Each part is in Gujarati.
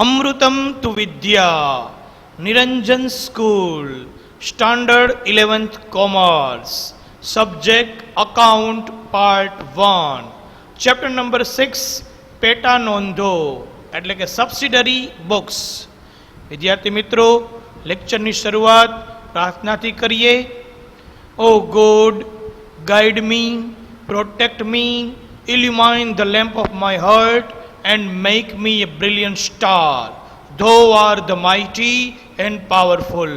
અમૃતમ તુ વિદ્યા, Niranjan school, standard 11th commerce, subject account, part 1, chapter number 6, પેટા નોંધો એટલે કે સબસિડરી બુક્સ. વિદ્યાર્થી મિત્રો, લેક્ચરની શરૂઆત પ્રાર્થનાથી કરીએ. O God, guide me, protect me, illumine the lamp of my heart and make me a brilliant star. Thou art the mighty and powerful.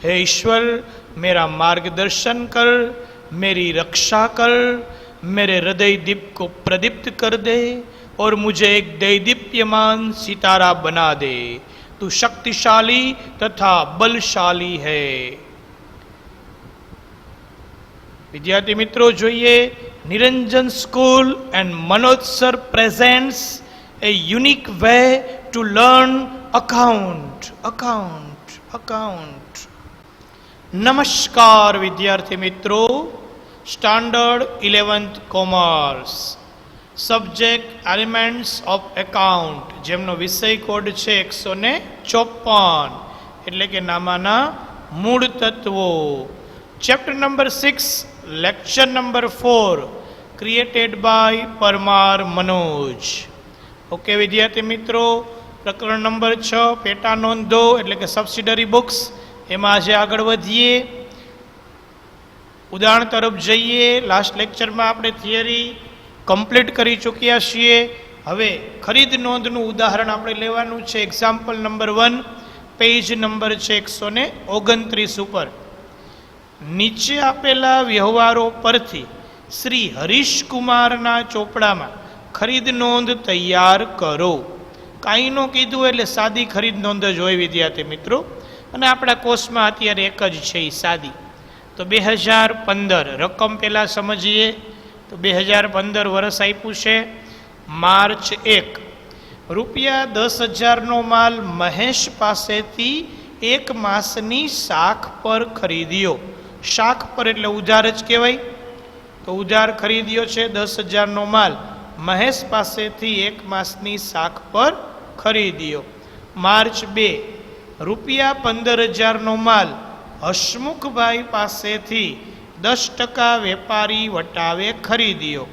हे ईश्वर, मेरा मार्गदर्शन कर, मेरी रक्षा कर, मेरे हृदय दीप को प्रदीप्त कर दे और मुझे एक दैदीप्यमान सितारा बना दे. तू शक्तिशाली तथा बलशाली है. विद्यार्थी मित्रों, જોઈએ Niranjan School and Manoj Sir presents a unique way to learn account. નમસ્કાર વિદ્યાર્થી મિત્રો, standard 11th commerce, subject elements of account, જેમનો વિષય કોડ છે 154 એટલે કે નામાના મૂળ તત્વો. Chapter number 6, lecture number 4, created by Parmar Manoj. Okay વિદ્યાર્થી મિત્રો, પ્રકરણ નંબર 6, પેટા નોંધો એટલે કે સબસિડરી બુક્સ, એમાં આજે આગળ વધીએ, ઉદાહરણ તરફ જઈએ. લાસ્ટ લેક્ચરમાં આપણે થિયરી કમ્પ્લીટ કરી ચૂક્યા છીએ. હવે ખરીદ નોંધનું ઉદાહરણ આપણે લેવાનું છે. એક્ઝામ્પલ નંબર 1, પેજ નંબર છે 129 ઉપર. નીચે આપેલા વ્યવહારો પરથી શ્રી હરીશકુમારના ચોપડામાં ખરીદ નોંધ તૈયાર કરો. કાંઈનો કીધું એટલે સાદી ખરીદ નોંધ જ હોય વિદ્યાર્થી મિત્રો, અને આપણા કોર્સમાં અત્યારે એક જ છે એ સાદી. તો 2015 રકમ પહેલાં સમજીએ. તો 2015 વર્ષ આપ્યું છે માર્ચ 1. રૂપિયા 10,000નો માલ મહેશ પાસેથી 1 માસની શાખ પર ખરીદ્યો. શાખ પર એટલે ઉધાર જ કહેવાય. તો ઉધાર ખરીદ્યો છે 10,000નો માલ મહેશ પાસેથી 1 માસની શાખ પર ખરીદ્યો. માર્ચ 2, રૂપિયા 15,000નો માલ હસમુખભાઈ પાસેથી 10% વેપારી વટાવે ખરીદ્યો.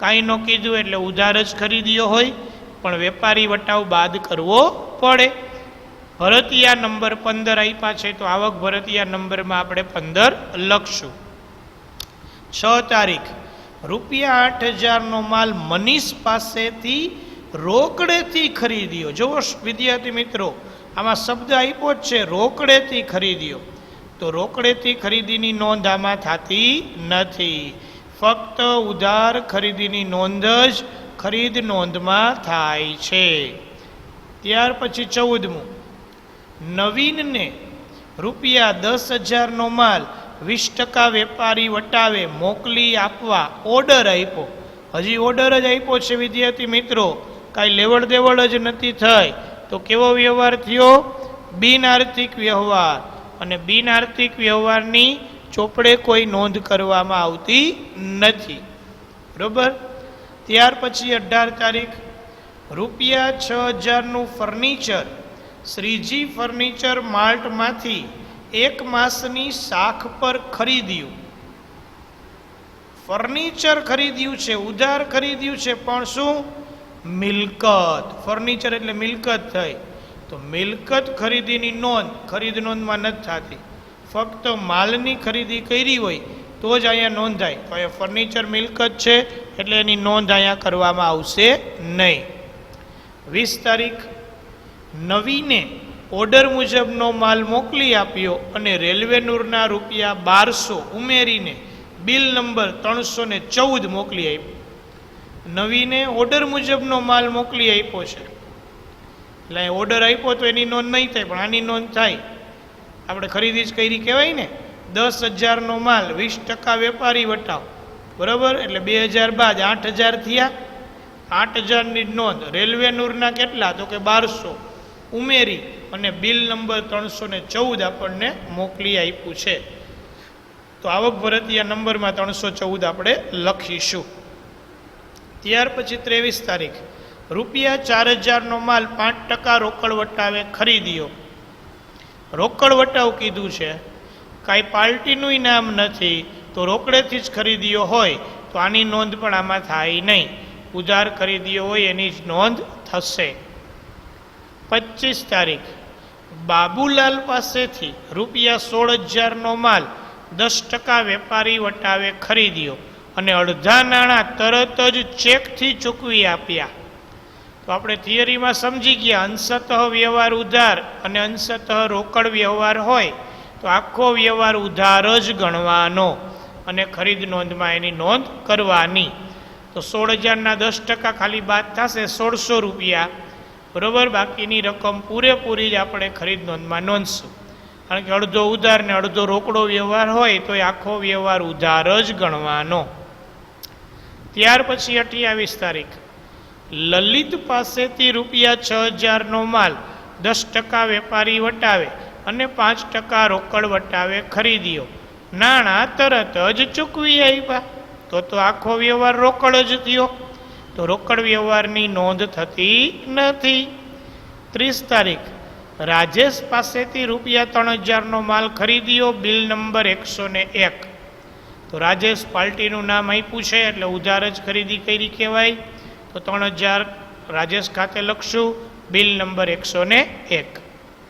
કાંઈનો કીધું એટલે ઉધાર જ ખરીદ્યો હોય, પણ વેપારી વટાવ બાદ કરવો પડે. ભરતિયા નંબર 15 આપ્યા છે, તો આવક ભરતિયા નંબરમાં આપણે 15 લખશું. 6 તારીખ, રૂપિયા 8,000નો માલ મનીષ પાસેથી રોકડેથી ખરીદ્યો. જુઓ વિદ્યાર્થી મિત્રો, આમાં શબ્દ આપ્યો જ છે રોકડેથી ખરીદ્યો. તો રોકડેથી ખરીદીની નોંધ આમાં થતી નથી. ફક્ત ઉધાર ખરીદીની નોંધ જ ખરીદ નોંધમાં થાય છે. ત્યાર પછી 14મું, નવીનને રૂપિયા 10,000નો માલ 20% વેપારી વટાવે મોકલી આપવા ઓર્ડર આપ્યો. હજી ઓર્ડર જ આપ્યો છે વિદ્યાર્થી મિત્રો, કાંઈ લેવડ દેવડ જ નથી થઈ. તો કેવો વ્યવહાર થયો? બિન આર્થિક વ્યવહાર. અને બિન આર્થિક વ્યવહારની ચોપડે કોઈ નોંધ કરવામાં આવતી નથી. બરોબર. ત્યાર પછી 18 તારીખ, રૂપિયા 6,000નું ફર્નિચર શ્રીજી ફર્નિચર માર્ટમાંથી 1 માસની શાખ પર ખરીદ્યું. ફર્નિચર ખરીદ્યું છે, ઉધાર ખરીદ્યું છે, પણ શું? મિલકત. ફર્નિચર એટલે મિલકત થઈ. તો મિલકત ખરીદીની નોંધ ખરીદ નોંધમાં નથી થતી. ફક્ત માલની ખરીદી કરી હોય તો જ અહીંયા નોંધાય. તો અહીંયા ફર્નિચર મિલકત છે એટલે એની નોંધ અહીંયા કરવામાં આવશે નહીં. 20 તારીખ, નવીને ઓર્ડર મુજબનો માલ મોકલી આપ્યો અને રેલવે નૂરના રૂપિયા 1200 ઉમેરીને બિલ નંબર 314 મોકલી આપ્યો. નવીને ઓર્ડર મુજબનો માલ મોકલી આપ્યો છે એટલે ઓર્ડર આપ્યો તો એની નોંધ નહીં થાય, પણ આની નોંધ થાય. આપણે ખરીદી જ કરી કહેવાય ને. 10,000નો માલ 20% વેપારી વટાવ, બરાબર, એટલે 2,000 બાદ 8,000 થયા. 8,000ની નોંધ. રેલવે નૂરના કેટલા? તો કે 1200 ઉમેરી અને બિલ નંબર 314 આપણને મોકલી આપ્યું છે. તો આવક ભરતિયા નંબરમાં 314 આપણે લખીશું. ત્યાર પછી 23 તારીખ, ₹4000નો માલ 5% રોકડ વટાવે ખરીદ્યો. રોકડ વટાવ કીધું છે, કાંઈ પાર્ટીનું નામ નથી, તો રોકડેથી જ ખરીદ્યો હોય તો આની નોંધ પણ આમાં થાય નહીં. ઉધાર ખરીદ્યો હોય એની જ નોંધ થશે. 25 તારીખ, બાબુલાલ પાસેથી ₹16,000નો માલ 10% વેપારી વટાવે ખરીદ્યો અને અડધા નાણાં તરત જ ચેકથી ચૂકવી આપ્યા. તો આપણે થિયરીમાં સમજી ગયા, અંશતઃ વ્યવહાર ઉધાર અને અંશતઃ રોકડ વ્યવહાર હોય તો આખો વ્યવહાર ઉધાર જ ગણવાનો અને ખરીદ નોંધમાં એની નોંધ કરવાની. તો 16,000ના 10% ખાલી બાદ થશે ₹1,600, બરાબર. બાકીની રકમ પૂરેપૂરી જ આપણે ખરીદ નોંધમાં નોંધશું, કારણ કે અડધો ઉધાર ને અડધો રોકડો વ્યવહાર હોય તો એ આખો વ્યવહાર ઉધાર જ ગણવાનો. ત્યાર પછી 28 તારીખ, લલિત પાસેથી ₹6,000નો માલ 10% વેપારી વટાવે અને 5% રોકડ વટાવે ખરીદ્યો. નાણાં તરત જ ચૂકવી આપ્યા, તો આખો વ્યવહાર રોકડ જ થયો, તો રોકડ વ્યવહારની નોંધ થતી નથી. 30 તારીખ, રાજેશ પાસેથી ₹3,000નો માલ ખરીદ્યો, બિલ નંબર 101. તો રાજેશ પાર્ટીનું નામ આપ્યું છે એટલે ઉધાર જ ખરીદી કરી કહેવાય, તો 3,000 રાજેશ ખાતે લખશું, બિલ નંબર 101,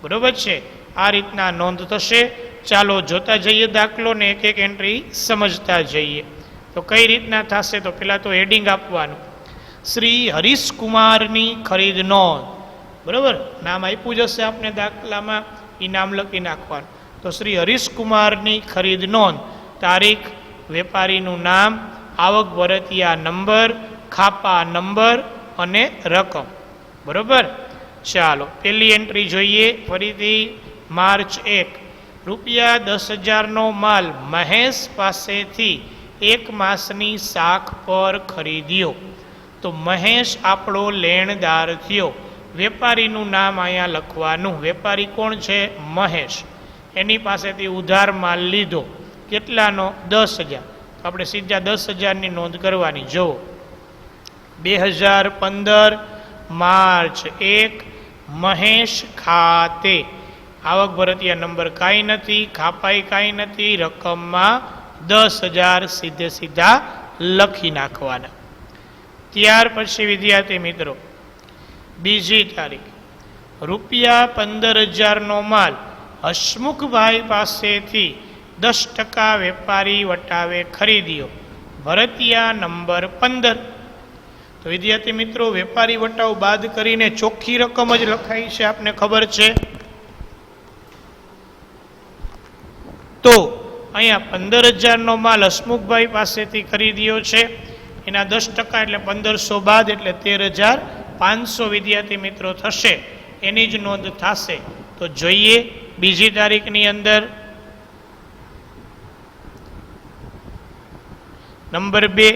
બરાબર છે. આ રીતના નોંધ થશે. ચાલો જોતા જઈએ દાખલો ને એક એક એન્ટ્રી સમજતા જઈએ. તો કઈ રીતના થશે, તો પહેલાં તો હેડિંગ આપવાનું, શ્રી હરીશકુમારની ખરીદ નોંધ, બરાબર. નામ આપ્યું જશે આપણે દાખલામાં, એ નામ લખી નાખવાનું. તો શ્રી હરીશકુમારની ખરીદ નોંધ, તારીખ, વેપારીનું નામ, આવક ભરતિયા નંબર, ખાપા નંબર અને રકમ, બરાબર. ચાલો પહેલી એન્ટ્રી જોઈએ ફરીથી. માર્ચ 1, ₹10,000નો માલ મહેશ પાસેથી 1 માસની શાખ પર ખરીદ્યો. તો મહેશ આપણો લેણદાર થયો. વેપારીનું નામ અહીંયા લખવાનું. વેપારી કોણ છે? મહેશ. એની પાસેથી ઉધાર માલ લીધો, કેટલાનો? 10,000. આપણે સીધા 10,000ની નોંધ કરવાની. જુઓ, 2015 માર્ચ 1, મહેશ ખાતે આવક ભરતિયા નંબર કાંઈ નથી, ખાપાઈ કાંઈ નથી, રકમમાં 10,000 સીધે સીધા લખી નાખવાના. ત્યાર પછી વિદ્યાર્થી મિત્રો, બીજી તારીખ, ₹15,000નો માલ હસમુખભાઈ પાસેથી 10% વેપારી વટાવે ખરીદ્યો, ભરતિયા નંબર 15. તો વિદ્યાર્થી મિત્રો, વેપારી વટાવ બાદ કરીને ચોખ્ખી રકમ જ લખાઈ છે, આપને ખબર છે. તો અહીંયા 15,000નો માલ હસમુખભાઈ પાસેથી ખરીદ્યો છે, એના 10% એટલે 1,500 બાદ એટલે 13,500 વિદ્યાર્થી મિત્રો થશે, એની જ નોંધ થશે. તો જોઈએ બીજી તારીખની અંદર, નંબર 2,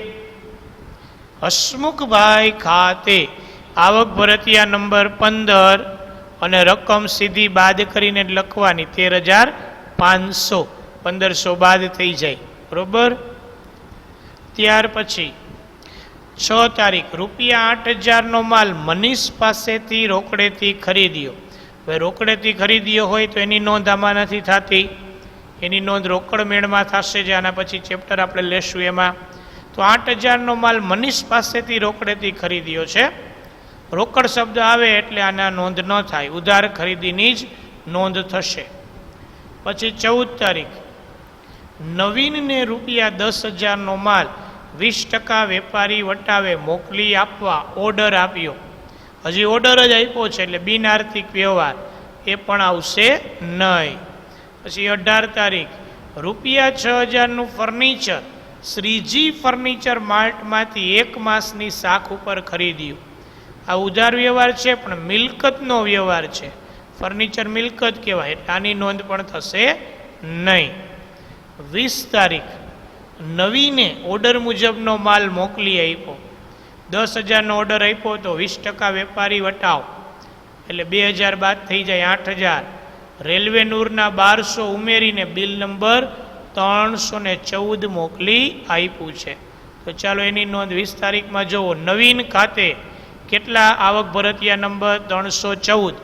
હસમુખભાઈ ખાતે આવક ભરતિયા નંબર 15 અને રકમ સીધી બાદ કરીને લખવાની 13,500, 1,500 બાદ થઈ જાય, બરોબર. ત્યાર પછી 6 તારીખ, ₹8,000નો માલ મનીષ પાસેથી રોકડેથી ખરીદ્યો. હવે રોકડેથી ખરીદ્યો હોય તો એની નોંધ આમાં નથી થતી, એની નોંધ રોકડ મેળમાં થશે, જે આના પછી ચેપ્ટર આપણે લેશું એમાં. તો 8,000નો માલ મનીષ પાસેથી રોકડેથી ખરીદ્યો છે. રોકડ શબ્દ આવે એટલે આના નોંધ ન થાય, ઉધાર ખરીદીની જ નોંધ થશે. પછી 14 તારીખ, નવીનને ₹10,000નો માલ 20% વેપારી વટાવે મોકલી આપવા ઓર્ડર આપ્યો. હજી ઓર્ડર જ આપ્યો છે એટલે બિન આર્થિક વ્યવહાર, એ પણ આવશે નહીં. પછી 18 તારીખ, ₹6,000નું ફર્નિચર શ્રીજી ફર્નિચર માર્ટમાંથી 1 માસની શાખ ઉપર ખરીદ્યું. આ ઉધાર વ્યવહાર છે પણ મિલકતનો વ્યવહાર છે, ફર્નિચર મિલકત કહેવાય, એટલે આની નોંધ પણ થશે નહીં. 20 તારીખ, નવીને ઓર્ડર મુજબનો માલ મોકલી આપ્યો. 10,000નો ઓર્ડર આપ્યો તો 20% વેપારી વટાવ એટલે 2,000 બાદ થઈ જાય 8,000. રેલવે નૂરના 1,200 ઉમેરીને બિલ નંબર 314 મોકલી આપ્યું છે. તો ચાલો એની નોંધ 20 તારીખમાં જુઓ. નવીન ખાતે કેટલા આવક ભરતિયા નંબર 314,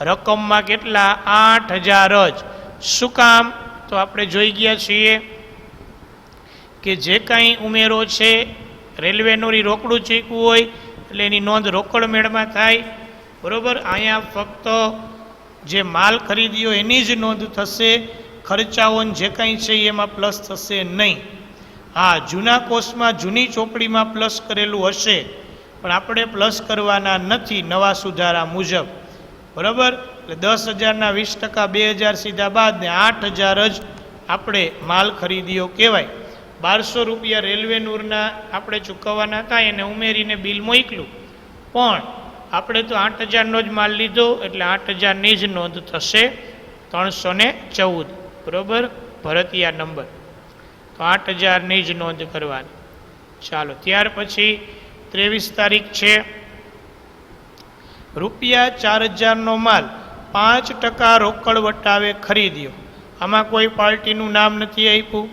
રકમમાં કેટલા 8000 જ. શું કામ? તો આપણે જોઈ ગયા છીએ કે જે કાંઈ ઉમેરો છે રેલવેનું રોકડું ચૂકવું હોય એટલે એની નોંધ રોકડ મેળમાં થાય, બરાબર. અહીંયા ફક્ત જે માલ ખરીદ્યો એની જ નોંધ થશે, ખર્ચાઓ જે કાંઈ છે એમાં પ્લસ થશે નહીં. હા, જૂના કોષમાં જૂની ચોપડીમાં પ્લસ કરેલું હશે પણ આપણે પ્લસ કરવાના નથી નવા સુધારા મુજબ, બરાબર. એટલે 10,000ના 20%, 2,000 સીધા બાદ ને 8,000 જ આપણે માલ ખરીદ્યો કહેવાય. 1200 રૂપિયા રેલવે નૂરના આપણે ચૂકવવાના હતા, એને ઉમેરીને બિલ મોકલું, પણ આપણે તો 8,000નો જ માલ લીધો એટલે 8,000ની જ નોંધ થશે. 314, બરાબર, ભરતિયા નંબર. તો 8,000ની જ નોંધ કરવાની. ચાલો, ત્યાર પછી 23 તારીખ છે. રૂપિયા 4,000નો માલ 5% રોકડ વટાવે ખરીદ્યો. આમાં કોઈ પાર્ટીનું નામ નથી આપ્યું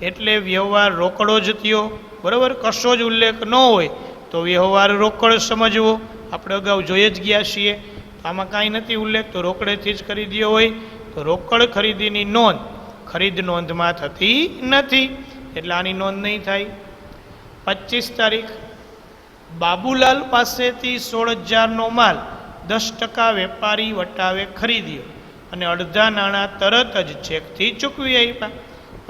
એટલે વ્યવહાર રોકડો જ થયો, બરાબર. કશો જ ઉલ્લેખ ન હોય તો વ્યવહાર રોકડ સમજવો, આપણે અગાઉ જોઈ જ ગયા છીએ. આમાં કાંઈ નથી ઉલ્લેખ તો રોકડેથી જ ખરીદ્યો હોય તો રોકડ ખરીદીની નોંધ ખરીદ નોંધમાં થતી નથી એટલે આની નોંધ નહીં થાય. 25 તારીખ, બાબુલાલ પાસેથી 16,000નો માલ 10% વેપારી વટાવે ખરીદ્યો અને અડધા નાણાં તરત જ ચેકથી ચૂકવી આપ્યા.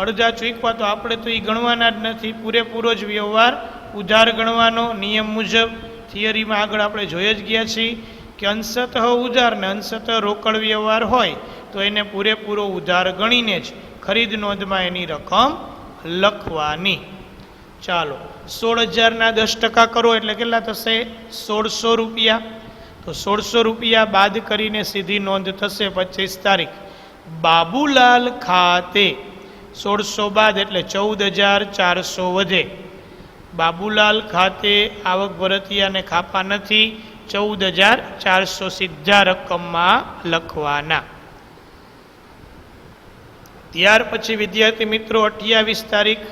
અડધા ચૂકવા તો આપણે તો એ ગણવાના જ નથી, પૂરેપૂરો જ વ્યવહાર ઉધાર ગણવાનો નિયમ મુજબ. થિયરીમાં આગળ આપણે જોઈ જ ગયા છીએ કે અંશતઃ ઉધાર ને અંશતઃ રોકડ વ્યવહાર હોય તો એને પૂરેપૂરો ઉધાર ગણીને જ ખરીદ નોંધમાં એની રકમ લખવાની. ચાલો, 16,000ના 10% કરો એટલે કેટલા થશે? 1,600 રૂપિયા. તો 1,600 રૂપિયા બાદ કરીને સીધી નોંધ થશે 25 તારીખ. બાબુલાલ ખાતે 1,600 બાદ એટલે 14,400 વધે. બાબુલાલ ખાતે આવક ભરતિયાને ખાપા નથી, 14,400 સીધા રકમમાં લખવાના. ત્યાર પછી વિદ્યાર્થી મિત્રો 28 તારીખ,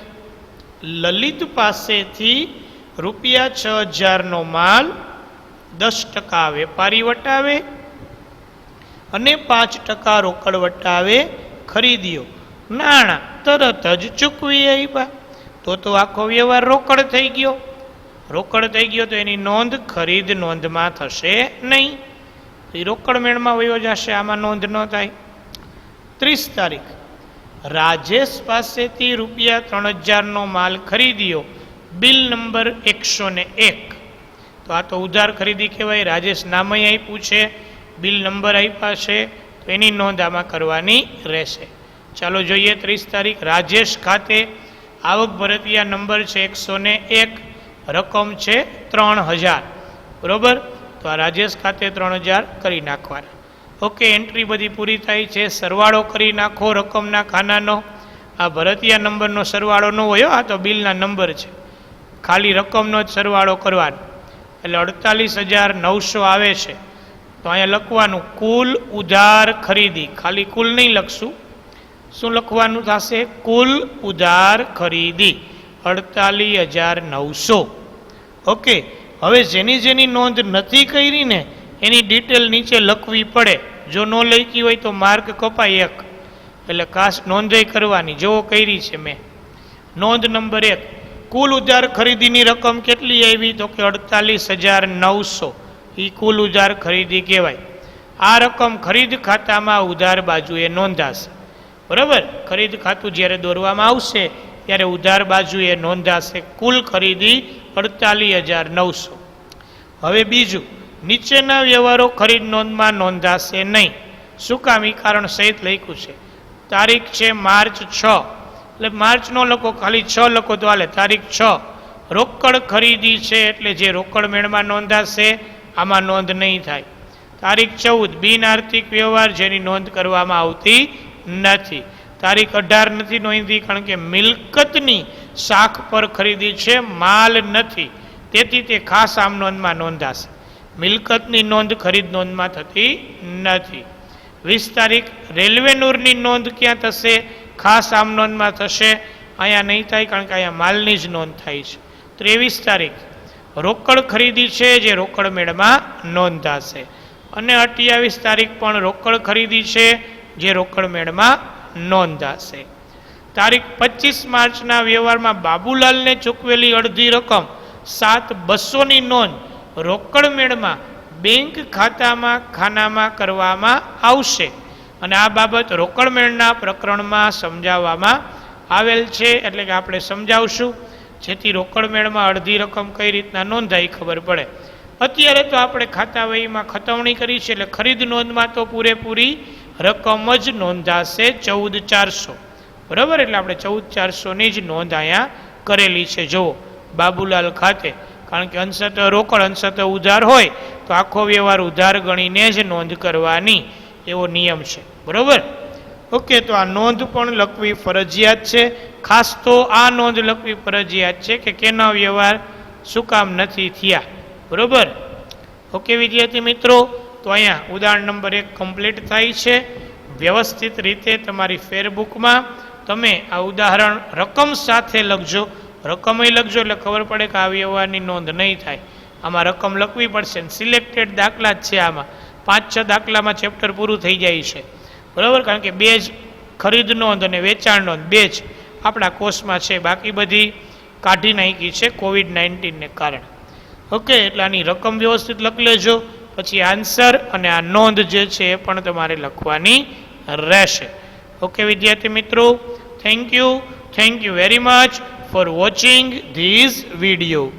લલિત પાસેથી રૂપિયા 6,000નો માલ 10% વેપારી વટાવે અને 5% રોકડ વટાવે ખરીદ્યો, નાણાં તરત જ ચૂકવી આપ્યા. તો આખો વ્યવહાર રોકડ થઈ ગયો. રોકડ થઈ ગયો તો એની નોંધ ખરીદ નોંધમાં થશે નહીં, એ રોકડ મેળમાં વયો જશે, આમાં નોંધ ન થાય. 30 તારીખ, રાજેશ પાસેથી રૂપિયા 3,000નો માલ ખરીદ્યો, બિલ નંબર 101. તો આ તો ઉધાર ખરીદી કહેવાય. રાજેશ નામય આપ્યું છે, બિલ નંબર આપ્યા છે તો એની નોંધ આમાં કરવાની રહેશે. ચાલો જોઈએ 30 તારીખ, રાજેશ ખાતે આવક ભરતિયા નંબર છે 101, રકમ છે 3,000, બરાબર. તો આ રાજેશ ખાતે 3,000 કરી નાખવાના. ઓકે, એન્ટ્રી બધી પૂરી થાય છે. સરવાળો કરી નાખો રકમના ખાનાનો. આ ભરતિયા નંબરનો સરવાળો ન હોય, આ તો બિલના નંબર છે, ખાલી રકમનો જ સરવાળો કરવાનો એટલે 48,900 આવે છે. તો અહીંયા લખવાનું કુલ ઉધાર ખરીદી, ખાલી કુલ નહીં લખશું, શું લખવાનું થશે? કુલ ઉધાર ખરીદી 48,900. ઓકે, હવે જેની નોંધ નથી કરી ને એની ડિટેલ નીચે લખવી પડે. જો ન લખી હોય તો માર્ક કપાય 1, એટલે ખાસ નોંધે કરવાની. જેવો કરી છે મેં. નોંધ નંબર 1, કુલ ઉધાર ખરીદીની રકમ કેટલી આવી? તો કે 48,900. એ કુલ ઉધાર ખરીદી કહેવાય. આ રકમ ખરીદ ખાતામાં ઉધાર બાજુએ નોંધાશે, બરાબર. ખરીદ ખાતું જ્યારે દોરવામાં આવશે ત્યારે ઉધાર બાજુએ નોંધાશે. કુલ ખરીદી 48,900. હવે બીજું, નીચેના વ્યવહારો ખરીદ નોંધમાં નોંધાશે નહીં. શું કામ? એ કારણ સહિત લખ્યું છે. તારીખ છે માર્ચ 6, એટલે માર્ચ નો લખો, ખાલી 6 લખો તો હાલે. તારીખ 6, રોકડ ખરીદી છે એટલે જે રોકડ મેળમાં નોંધાશે આમાં નોંધ નહીં થાય. તારીખ 14, બિન આર્થિક વ્યવહાર જેની નોંધ કરવામાં આવતી નથી. તારીખ 18 નથી નોંધી કારણ કે મિલકતની શાખ પર ખરીદી છે, માલ નથી, તેથી તે ખાસ આમ નોંધમાં નોંધાશે. મિલકતની નોંધ ખરીદ નોંધમાં થતી નથી. 20 તારીખ, રેલવે નૂરની નોંધ ક્યાં થશે? ખાસ આમ નોંધમાં થશે. અહીંયા નહીં થાય કારણ કે અહીંયા માલની જ નોંધ થાય છે. 23 તારીખ, રોકડ ખરીદી છે જે રોકડ મેળમાં નોંધાશે, અને 28 તારીખ પણ રોકડ ખરીદી છે જે રોકડ મેળમાં નોંધાશે. તારીખ 25 માર્ચના વ્યવહારમાં બાબુલાલને ચૂકવેલી અડધી રકમ 7,200ની નોંધ રોકડ મેળમાં બેંક ખાતામાં ખાનામાં કરવામાં આવશે, અને આ બાબત રોકડ મેળના પ્રકરણમાં સમજાવવામાં આવેલ છે, એટલે કે આપણે સમજાવશું જેથી રોકડ મેળમાં અડધી રકમ કઈ રીતના નોંધાઈ ખબર પડે. અત્યારે તો આપણે ખાતા વહીમાં ખતવણી કરી છે, એટલે ખરીદ નોંધમાં તો પૂરેપૂરી રકમ જ નોંધાશે 14,400, બરાબર. એટલે આપણે 14,400ની જ નોંધ અહીંયા કરેલી છે. જુઓ બાબુલાલ ખાતે, કારણ કે અંશત રોકડ અંશત ઉધાર હોય તો આખો વ્યવહાર ઉધાર ગણીને જ નોંધ કરવાની એવો નિયમ છે, બરાબર. ઓકે, તો આ નોંધ પણ લખવી ફરજિયાત છે. ખાસ તો આ નોંધ લખવી ફરજિયાત છે કે કેના વ્યવહાર શું કામ નથી થયા, બરાબર. ઓકે વિદ્યાર્થી મિત્રો, તો અહીંયા ઉદાહરણ નંબર 1 કમ્પ્લીટ થાય છે. વ્યવસ્થિત રીતે તમારી ફેરબુકમાં તમે આ ઉદાહરણ રકમ સાથે લખજો, રકમય લખજો એટલે ખબર પડે કે આ વ્યવહારની નોંધ નહીં થાય. આમાં રકમ લખવી પડશે. સિલેક્ટેડ દાખલા જ છે, આમાં 5-6 દાખલામાં ચેપ્ટર પૂરું થઈ જાય છે, બરાબર. કારણ કે 2 જ ખરીદ નોંધ અને વેચાણ નોંધ 2 જ આપણા કોર્સમાં છે, બાકી બધી કાઢી નાખી છે COVID-19ને કારણે. ઓકે, એટલે આની રકમ વ્યવસ્થિત લખી લેજો, પછી આન્સર અને આ નોંધ જે છે એ પણ તમારે લખવાની રહેશે. ઓકે વિદ્યાર્થી મિત્રો, thank you very much for watching this video.